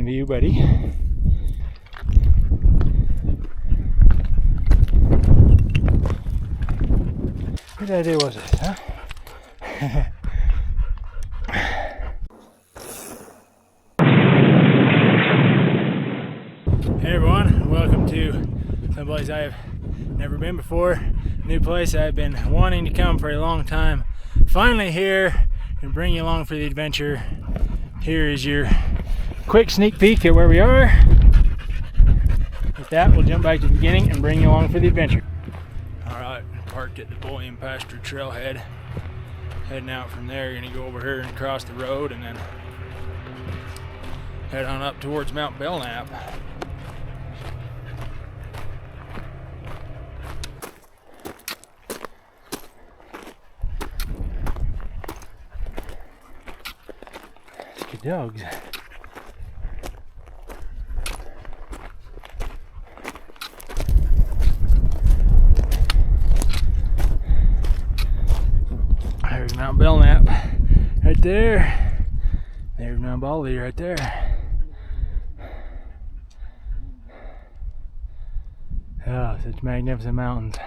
Interesting view, buddy. What idea was this, huh? Hey everyone, welcome to someplace I've never been before. New place I've been wanting to come for a long time. Finally here and bring you along for the adventure. Here is your quick sneak peek at where we are. With that, we'll jump back to the beginning and bring you along for the adventure. Alright, parked at the Bullion Pasture trailhead. Heading out from there, gonna go over here and cross the road and then head on up towards Mount Belknap. Good dogs. There's Mount Belknap right there. There's Mount Baldy right there. Oh, such magnificent mountains.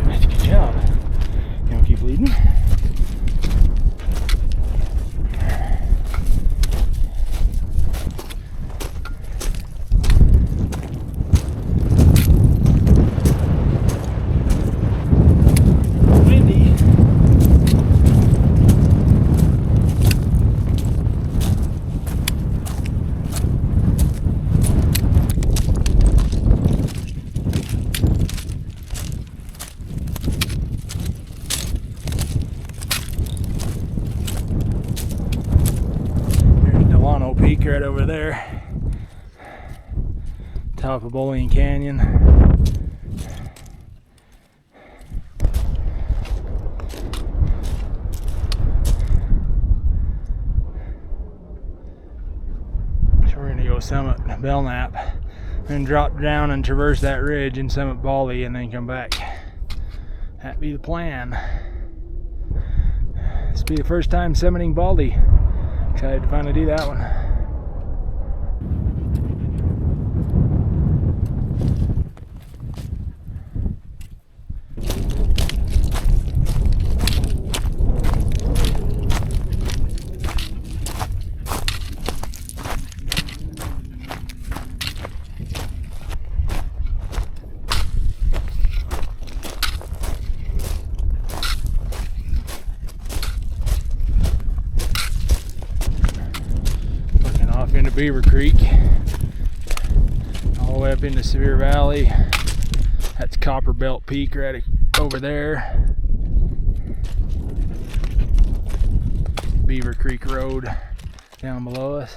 That's a good job. You want to keep leading? Peak right over there, top of Bullion Canyon. So we're gonna go summit Belknap, then drop down and traverse that ridge and summit Baldy, and then come back. That'd be the plan. This will be the first time summiting Baldy. Excited to finally do that one. Into Beaver Creek, all the way up into Sevier Valley. That's Copper Belt Peak right over there. Beaver Creek Road down below us.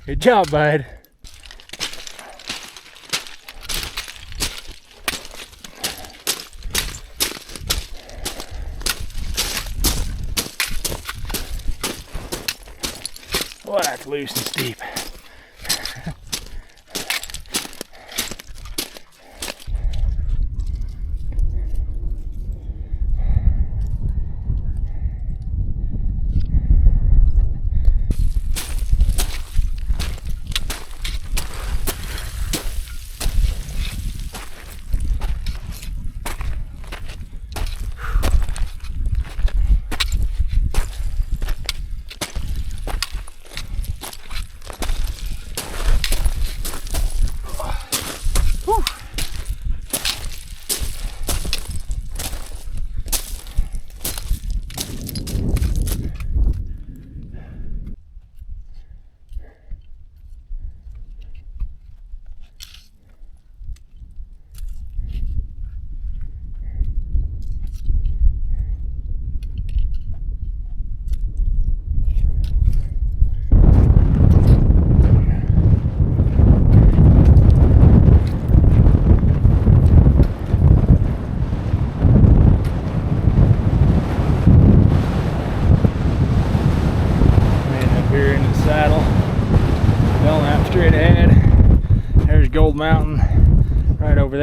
Good job, bud. Boy, that's loose and steep.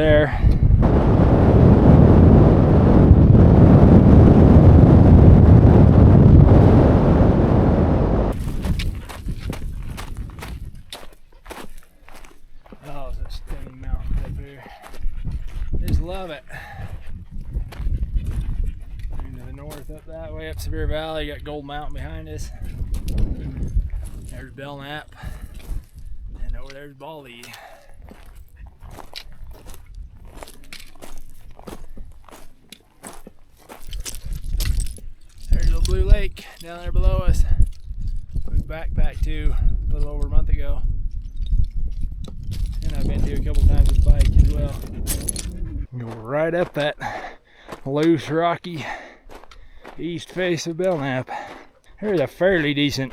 there. Oh, it's a stunning mountain up here. Just love it. To the north, up that way, up Severe Valley, you got Gold Mountain behind us. There's Belknap, and over there's Baldy. There's a little blue lake down there below us. We backpacked to a little over a month ago, and I've been to a couple times with bike as well. Go right up that loose, rocky east face of Belknap. There's a fairly decent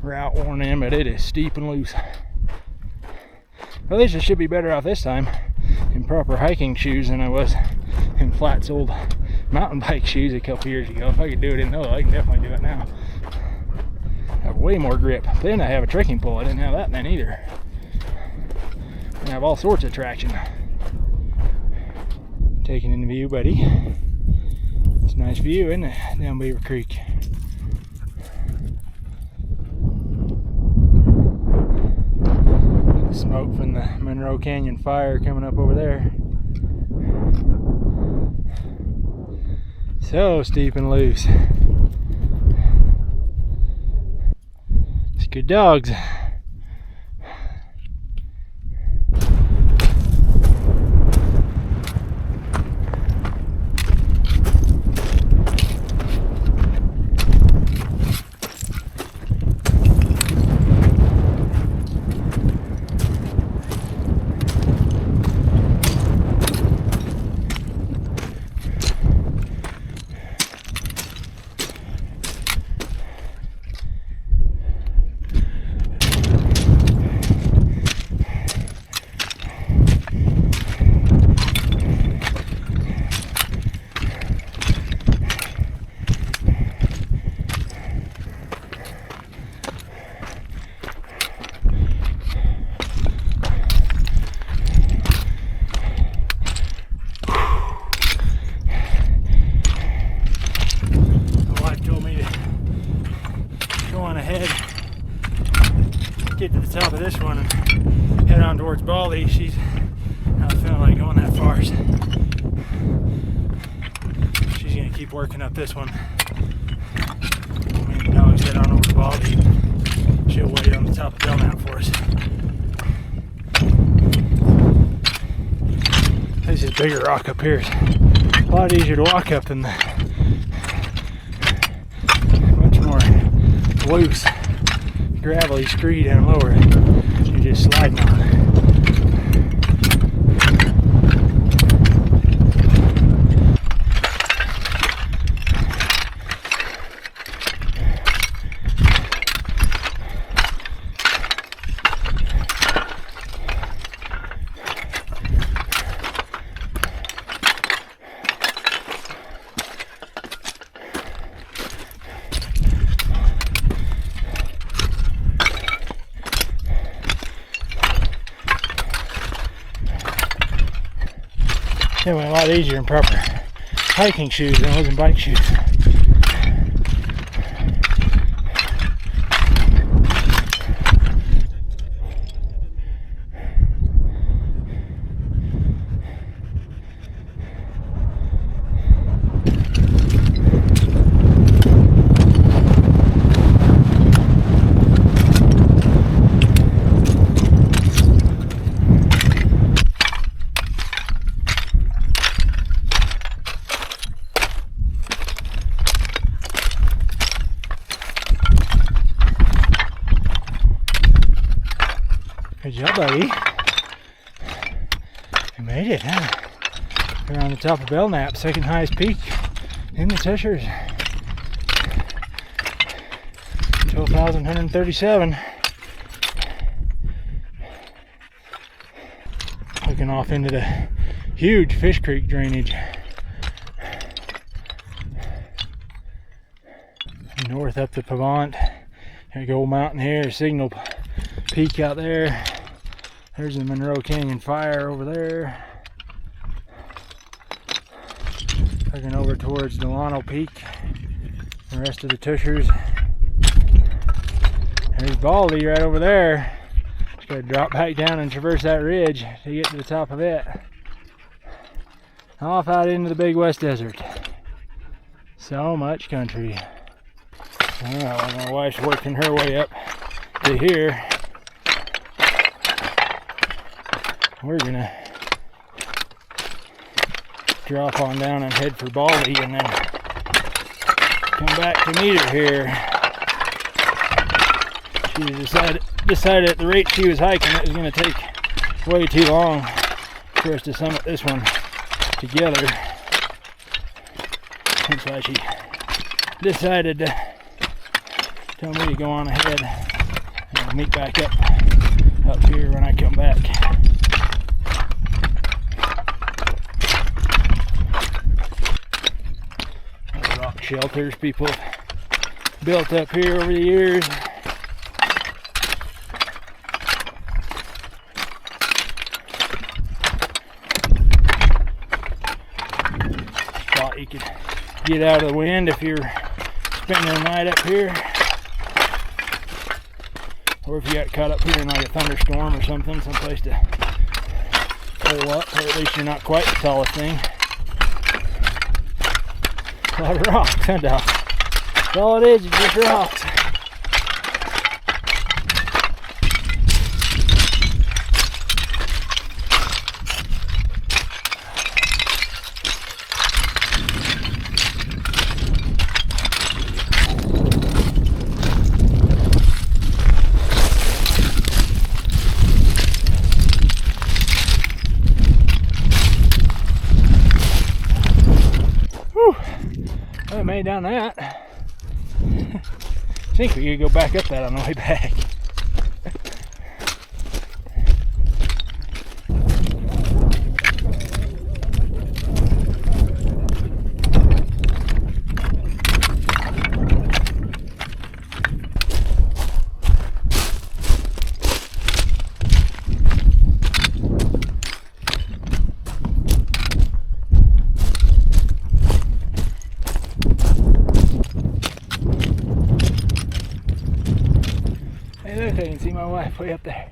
route worn in, but it is steep and loose. At least I should be better off this time in proper hiking shoes than I was in Flat's old mountain bike shoes a couple years ago. If I could do it in those, I can definitely do it now. I have way more grip. Then I have a trekking pole. I didn't have that then either. I have all sorts of traction. Taking in the view, buddy. It's a nice view, isn't it? Down Beaver Creek. The smoke from the Monroe Canyon fire coming up over there. So steep and loose. It's good dogs. Get to the top of this one and head on towards Baldy. She's not feeling like going that far. She's gonna keep working up this one. Me and the dogs head on over to Baldy. She'll wait on the top of Belknap for us. This is a bigger rock up here. It's a lot easier to walk up than the much more loose gravelly scree down lower. You're just sliding on it. It went a lot easier in proper hiking shoes than it was in bike shoes. Good job, buddy. You made it, huh? You're on the top of Belknap, second highest peak in the Tushars. 12,137. Looking off into the huge Fish Creek drainage. North up the Pavant. There's Gold Mountain here, Signal Peak out there. There's the Monroe Canyon Fire over there. Looking over towards Delano Peak. The rest of the Tushars. There's Baldy right over there. Just gotta drop back down and traverse that ridge to get to the top of it. Off out into the Big West Desert. So much country. Alright, well, my wife's working her way up to here. We're gonna drop on down and head for Baldy and then come back to meet her here. She decided at the rate she was hiking it was going to take way too long for us to summit this one together. That's why she decided to tell me to go on ahead and meet back up here when I come back. Rock shelters people have built up here over the years. Spot you could get out of the wind if you're spending the night up here, or if you got caught up here in like a thunderstorm or something, someplace to pull up, or at least you're not quite the tallest thing. A lot of rocks, huh, Doc? That's all it is just rocks. I made down that. I think we could go back up that on the way back. I can see my wife way up there.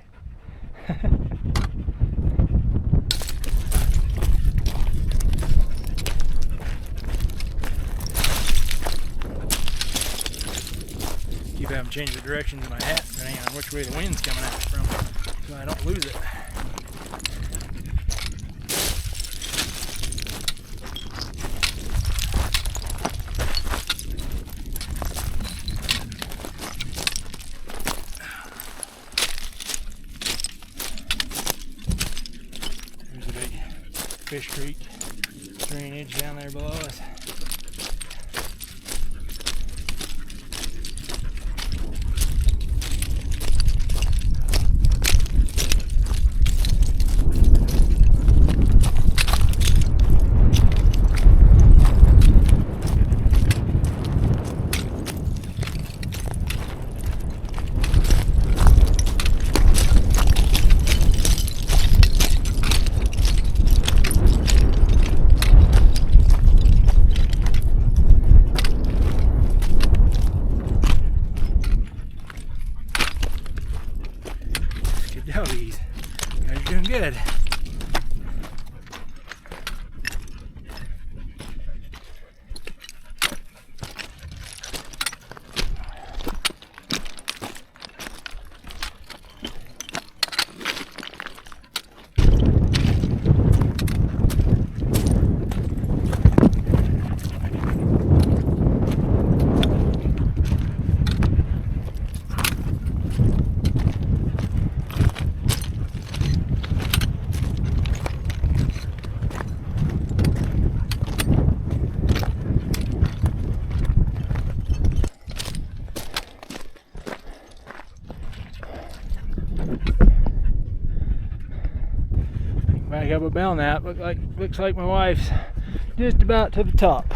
Keep having to change the directions of my hat depending on which way the wind's coming at me from, so I don't lose it. Fish Creek drainage down there below us. Doggies, you're doing good. Back up a Belknap. Looks like my wife's just about to the top.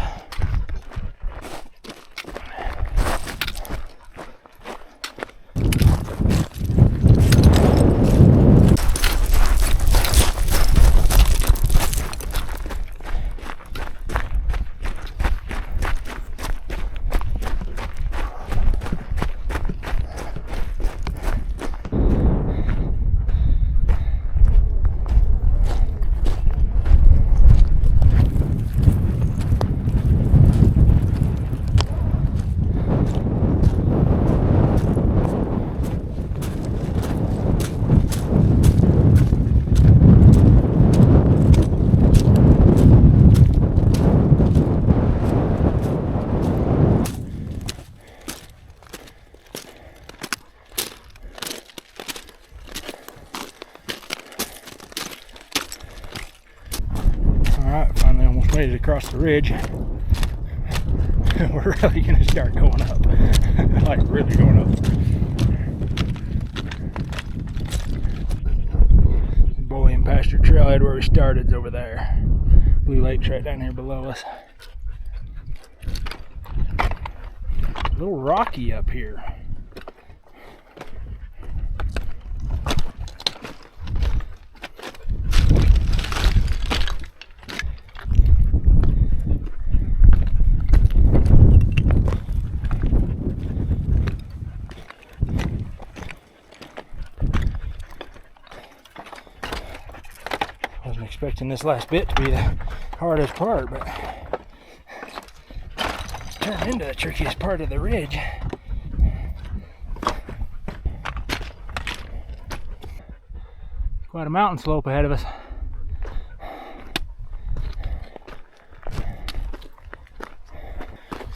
Alright, finally almost made it across the ridge. We're really going to start going up. Like really going up. Boy and Pasture Trailhead where we started is over there. Blue Lake's right down here below us. A little rocky up here. Expecting this last bit to be the hardest part, but it's turned into the trickiest part of the ridge. Quite a mountain slope ahead of us.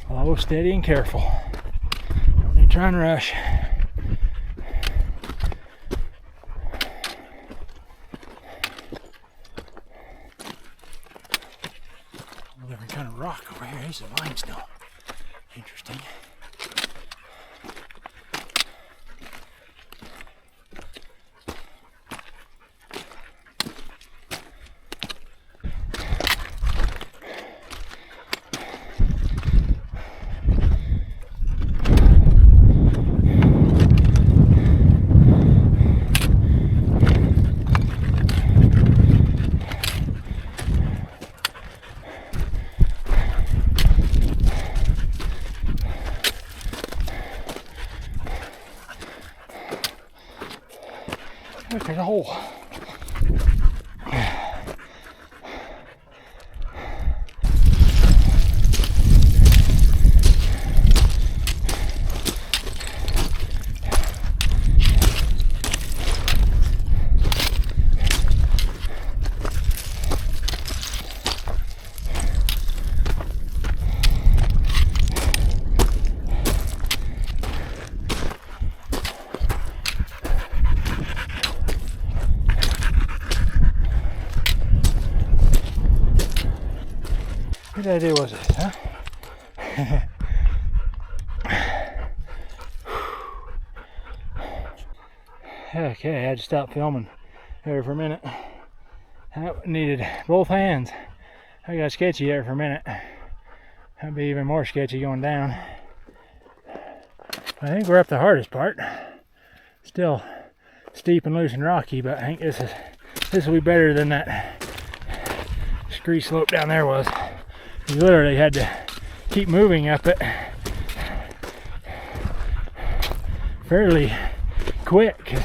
Slow, steady, and careful. Don't need to try and rush. Different kind of rock over here. Here's some limestone. Interesting. Look, there's a hole. What idea was this, huh? Okay, I had to stop filming there for a minute. I needed both hands. I got sketchy there for a minute. That'd be even more sketchy going down. I think we're up the hardest part. Still steep and loose and rocky, but I think this will be better than that scree slope down there was. You literally had to keep moving up it fairly quick because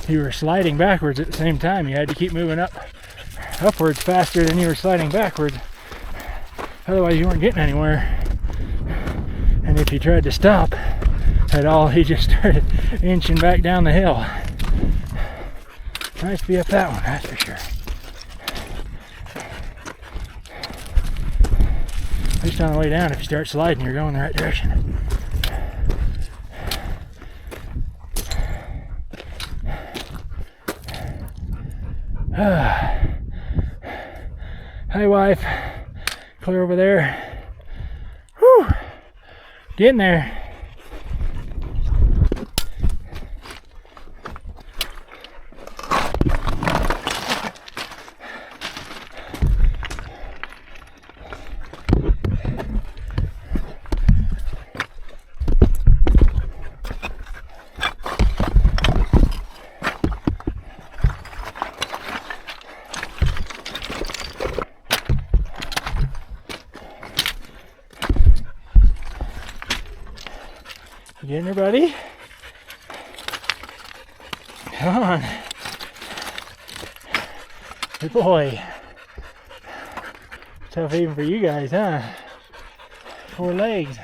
you were sliding backwards at the same time. You had to keep moving upwards faster than you were sliding backwards. Otherwise you weren't getting anywhere. And if you tried to stop at all, he just started inching back down the hill. Nice to be up that one, that's for sure. At least on the way down, if you start sliding, you're going the right direction. Hi, wife. Clear over there. Whew. Getting there. You getting there, buddy? Come on. Good boy. Tough even for you guys, huh? 4 legs.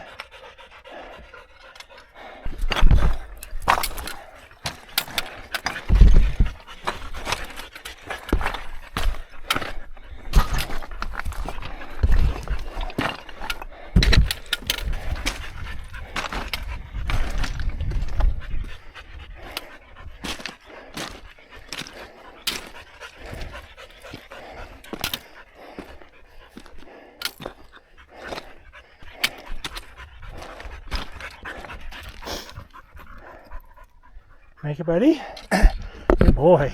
Make it, buddy. Good boy.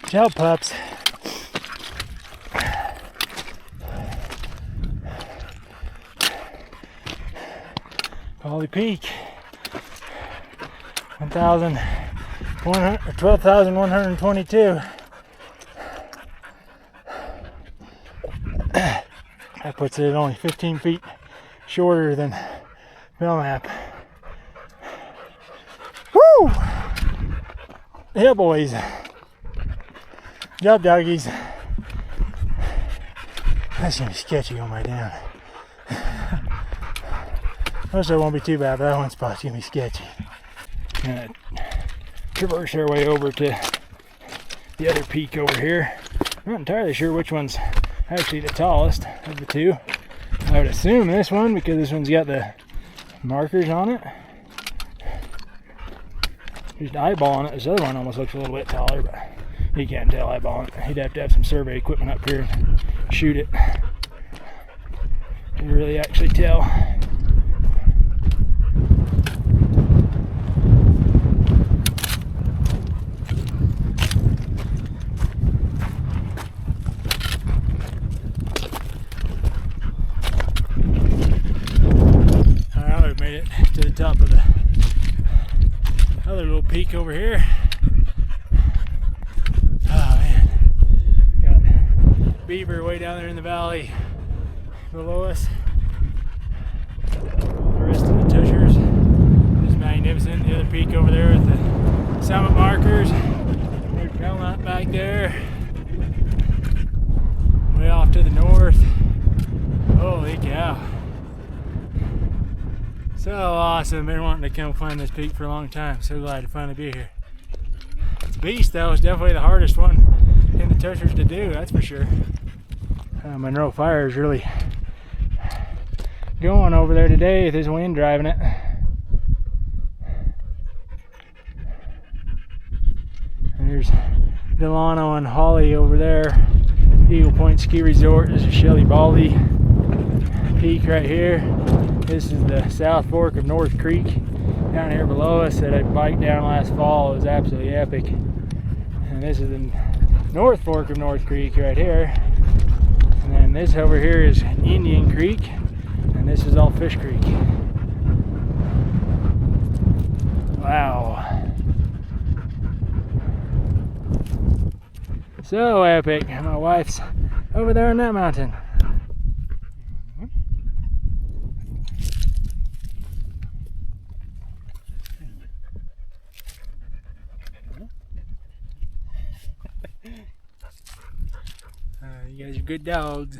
Ciao, pups. Baldy Peak, 12,122. That puts it at only 15 feet shorter than Belknap. Woo! Yeah, boys. Job, doggies. That's gonna be sketchy on my down. Most of it won't be too bad, but that one spot's gonna be sketchy. Gonna traverse our way over to the other peak over here. I'm not entirely sure which one's actually the tallest of the two. I would assume this one, because this one's got the markers on it. Just eyeballing it. This other one almost looks a little bit taller, but you can't tell eyeballing it. He'd have to have some survey equipment up here and shoot it to really actually tell. Alright, we've made it to the top of the other little peak over here. Beaver way down there in the valley below us. The rest of the Tushars is magnificent. The other peak over there with the summit markers. There's Belknap back there. Way off to the north. Holy cow. So awesome. Been wanting to come climb this peak for a long time. So glad to finally be here. It's a beast though. It's definitely the hardest one in the Tushars to do, that's for sure. Monroe Fire is really going over there today with this wind driving it. And there's Delano and Holly over there. Eagle Point Ski Resort. This is Shelly Baldy Peak right here. This is the South Fork of North Creek down here below us that I biked down last fall. It was absolutely epic. And this is the North Fork of North Creek right here. And then this over here is Indian Creek, and this is all Fish Creek. Wow. So epic. My wife's over there on that mountain. You guys are good dogs.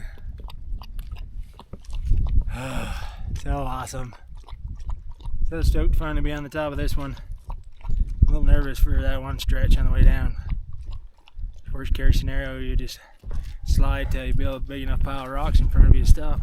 So awesome. So stoked finally to be on the top of this one. A little nervous for that one stretch on the way down. Worst case scenario, you just slide till you build a big enough pile of rocks in front of you to stop.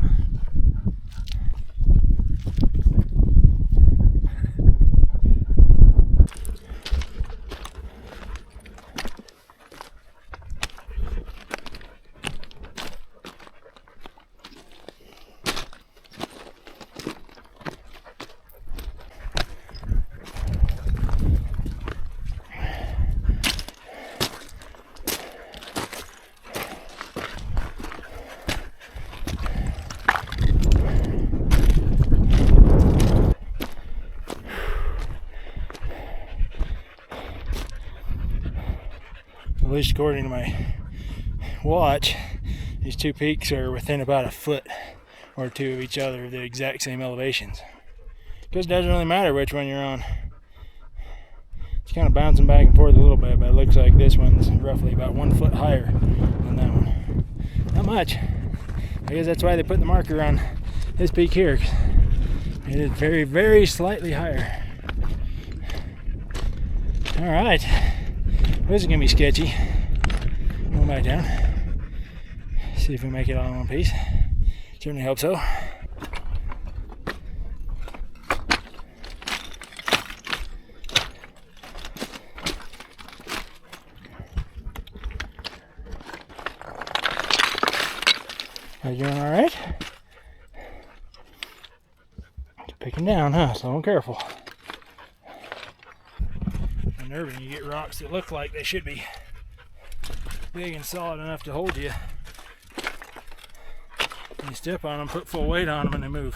At least according to my watch, these two peaks are within about a foot or two of each other, the exact same elevations. Because it doesn't really matter which one you're on. It's kind of bouncing back and forth a little bit, but it looks like this one's roughly about 1 foot higher than that one. Not much. I guess that's why they put the marker on this peak here. It is very, very slightly higher. All right, this is gonna be sketchy. Going back down. See if we make it all in one piece. Certainly hope so. Are you doing all right? Picking down, huh? Slow and careful. Unnerving, you get rocks that look like they should be big and solid enough to hold you. You step on them, put full weight on them, and they move.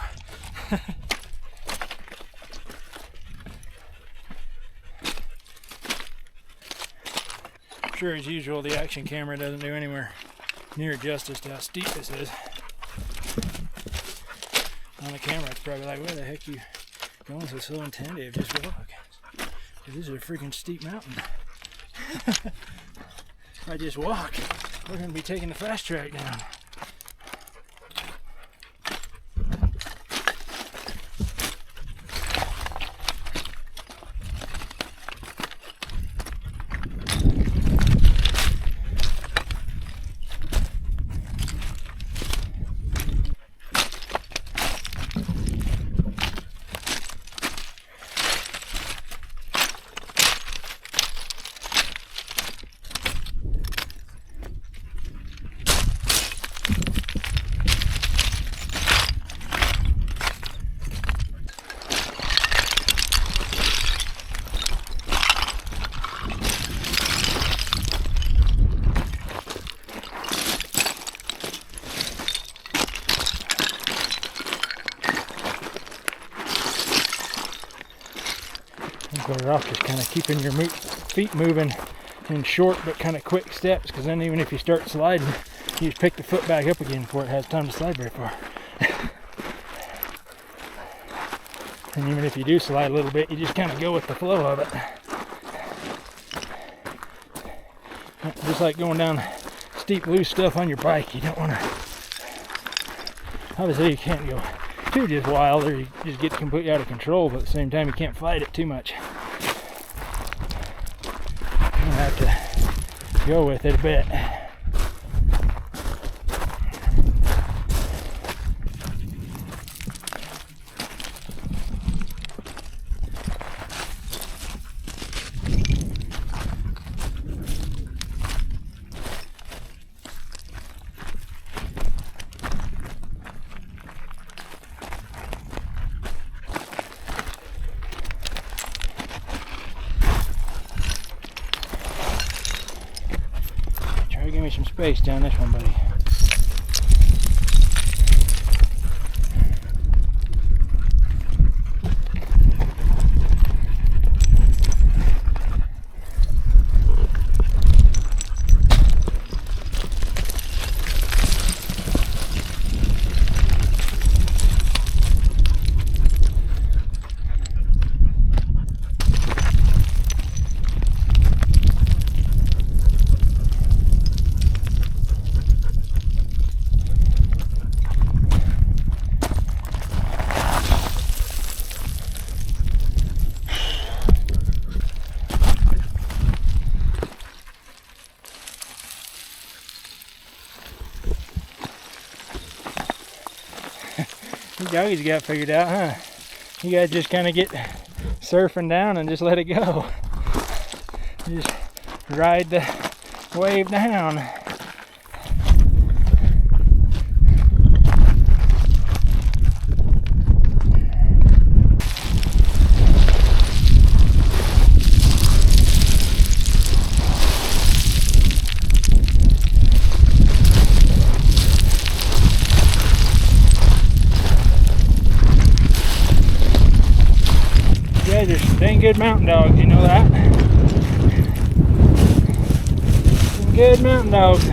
Sure, as usual, the action camera doesn't do anywhere near justice to how steep this is. On the camera, it's probably like, where the heck you going so attentive? Just walk. This is a freaking steep mountain. If I just walk, we're going to be taking the fast track down. Better off just kind of keeping your feet moving in short but kind of quick steps, because then even if you start sliding, you just pick the foot back up again before it has time to slide very far. And even if you do slide a little bit, you just kind of go with the flow of it. Just like going down steep loose stuff on your bike, you don't want to, obviously you can't go too just wild or you just get completely out of control, but at the same time you can't fight it too much. You have to go with it a bit. Give me some space down this one, buddy. You doggies got figured out, huh? You guys just kind of get surfing down and just let it go. You just ride the wave down. They're dang good mountain dogs, you know that? Some good mountain dogs.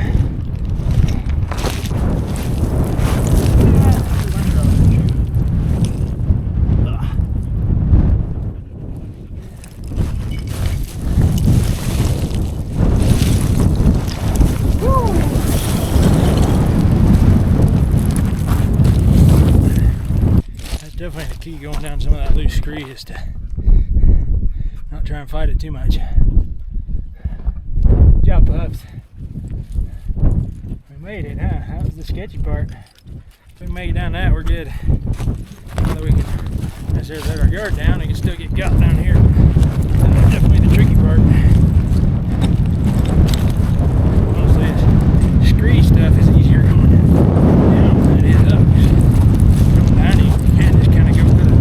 That's definitely the key going down some of that loose scree, is to not try and fight it too much. Good job, pups. We made it, huh? That was the sketchy part. If we make it down that, we're good. So we can necessarily let our guard down and can still get got down here. That's definitely the tricky part. Mostly the scree stuff is easier going down than it is up. Going down, you can't just kind of go with it.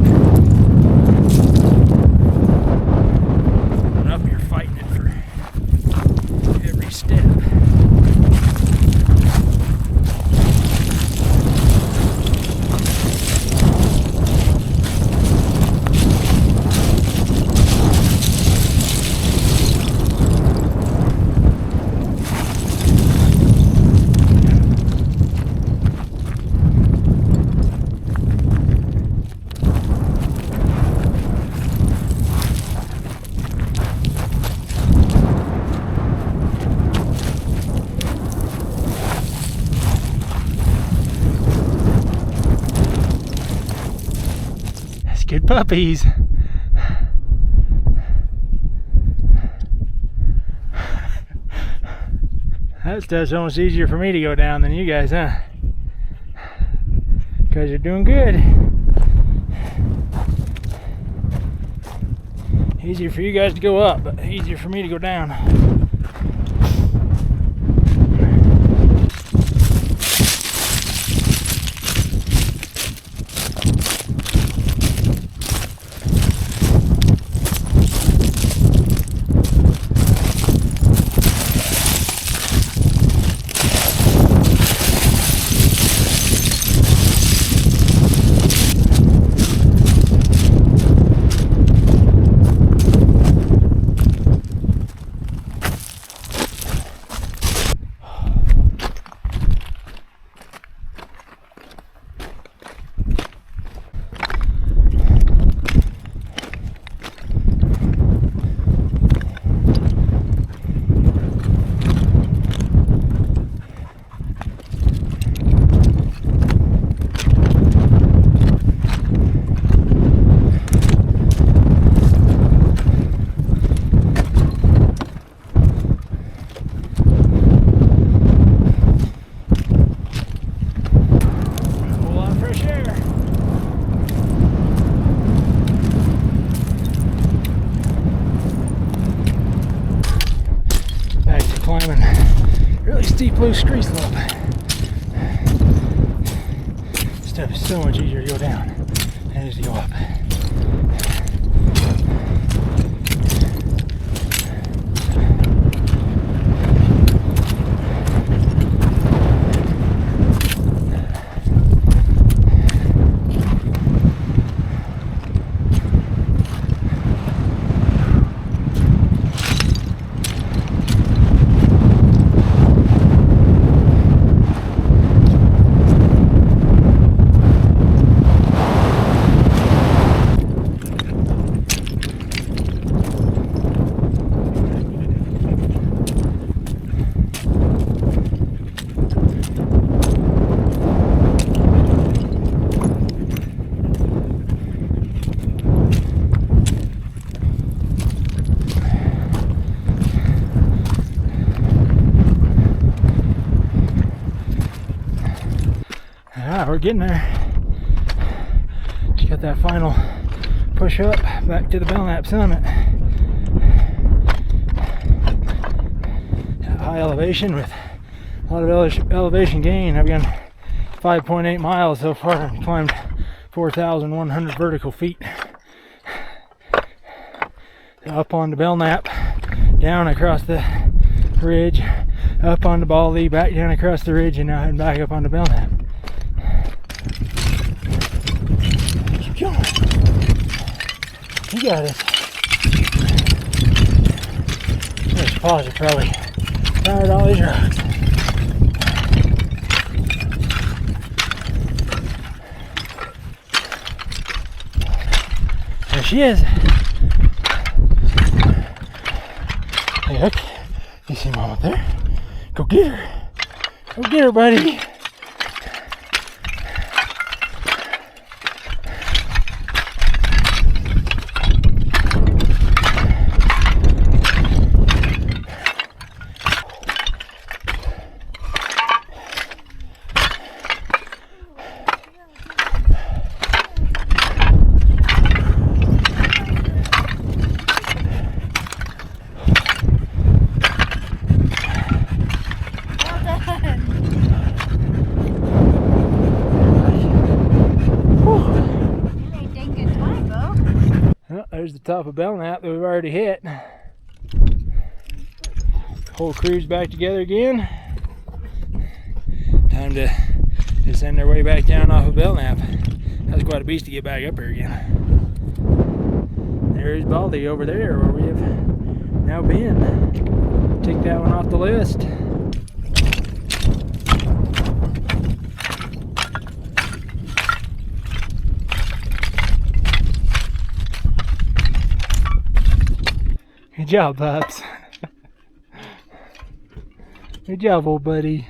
Going up, you're fighting it for every step. Good puppies. That stuff's almost easier for me to go down than you guys, huh? Because you're doing good. Easier for you guys to go up, but easier for me to go down. Climbing really steep blue scree slope. This stuff is so much easier to go down than it is to go up. We're getting there. Just got that final push up back to the Belknap summit. High elevation with a lot of elevation gain. I've gone 5.8 miles so far and climbed 4,100 vertical feet. Up on the Belknap, down across the ridge, up on the Baldy, back down across the ridge, and now heading back up on the Belknap. Keep going. You got it. Those paws are probably tired all these rocks. There she is. Hey, look. You see Mom up there? Go get her. Go get her, buddy. There's the top of Belknap that we've already hit. Whole crew's back together again. Time to send their way back down off of Belknap. That was quite a beast to get back up here again. There's Baldy over there where we have now been. Take that one off the list. Good job, pups. Good job, old buddy.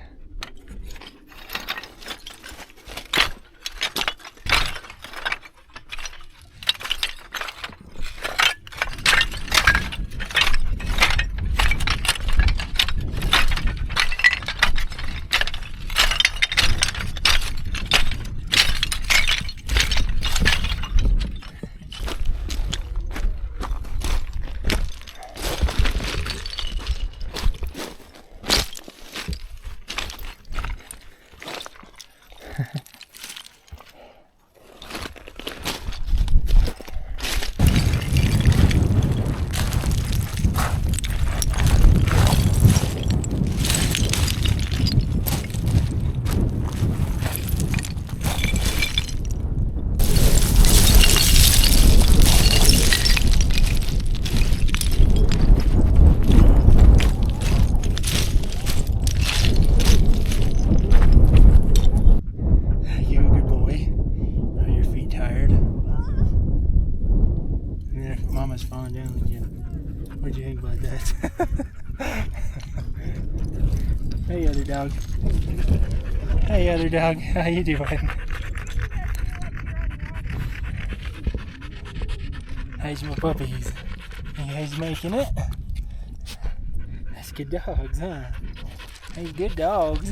Falling down again. What'd you think about that? Hey, other dog. Hey, other dog. How you doing? How's my puppies? You guys making it? That's good dogs, huh? Hey, good dogs.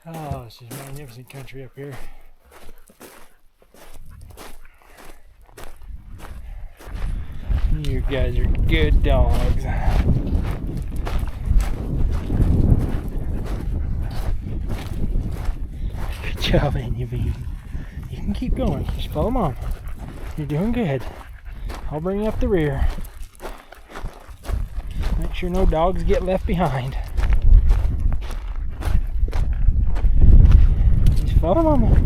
Oh, this is magnificent country up here. You guys are good dogs. Good job, Anya baby. You can keep going. Just follow Mom. You're doing good. I'll bring you up the rear. Make sure no dogs get left behind. Follow Mama.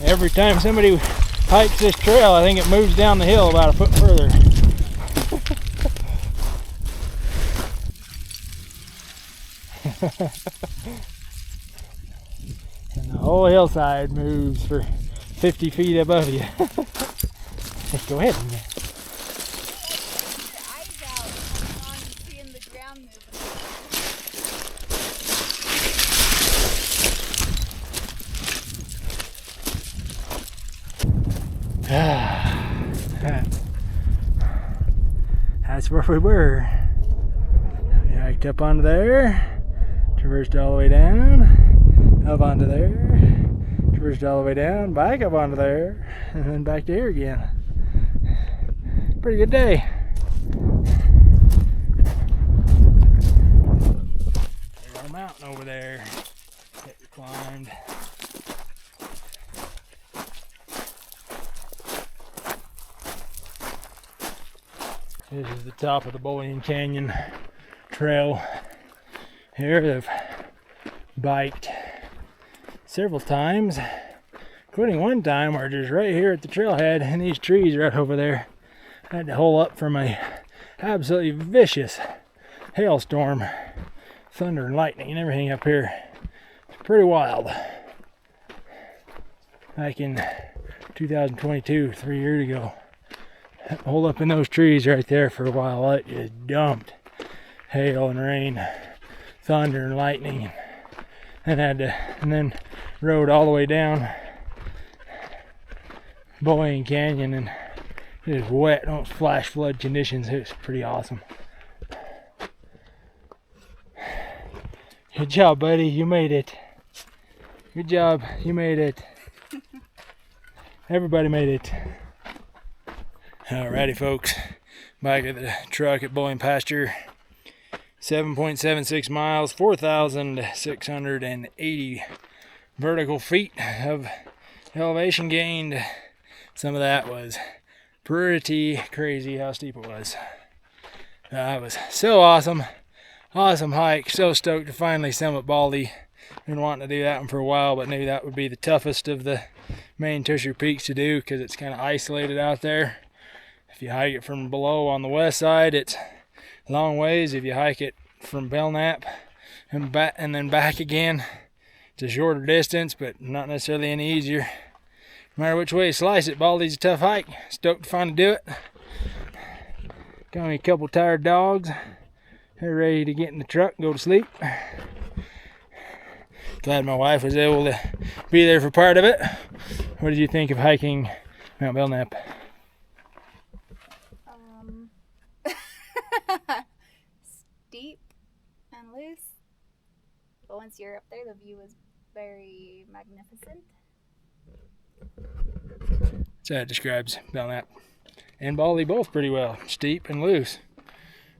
Every time somebody hikes this trail, I think it moves down the hill about a foot further. And the whole hillside moves for 50 feet above you. Go ahead. That's where we were. We hiked up onto there, traversed all the way down, up onto there, traversed all the way down, back up onto there, and then back to here again. Pretty good day. There's our mountain over there that we climbed. This is the top of the Bowling Canyon Trail. Here I've biked several times, including one time where just right here at the trailhead and these trees right over there, I had to hole up from a absolutely vicious hailstorm, thunder and lightning and everything up here. It's pretty wild. Back in 2022, 3 years ago. Hold up in those trees right there for a while. It just dumped hail and rain, thunder and lightning, and then rode all the way down Boyne Canyon, and it was wet, almost flash flood conditions. It was pretty awesome. Good job, buddy. You made it. Good job. You made it. Everybody made it. Alrighty, folks. Back at the truck at Boyne Pasture. 7.76 miles, 4,680 vertical feet of elevation gained. Some of that was pretty crazy how steep it was. It was so awesome. Awesome hike. So stoked to finally summit Baldy. Been wanting to do that one for a while, but knew that would be the toughest of the main Tushar peaks to do because it's kind of isolated out there. If you hike it from below on the west side, it's a long ways. If you hike it from Belknap and then back again, it's a shorter distance, but not necessarily any easier. No matter which way you slice it, Baldy's a tough hike. Stoked to finally do it. Got me a couple tired dogs. They're ready to get in the truck and go to sleep. Glad my wife was able to be there for part of it. What did you think of hiking Mount Belknap? Steep and loose, but once you're up there, the view is very magnificent. So that describes Belknap and Baldy both pretty well. Steep and loose.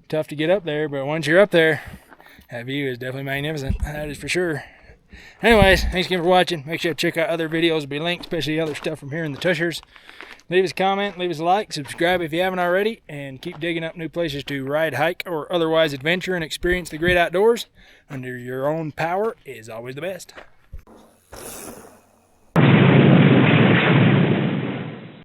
Tough to get up there, but once you're up there, that view is definitely magnificent. That is for sure. Anyways, thanks again for watching. Make sure to check out other videos. Will be linked, especially other stuff from here in the Tushars. Leave us a comment, leave us a like, subscribe if you haven't already, and keep digging up new places to ride, hike, or otherwise adventure and experience the great outdoors under your own power is always the best.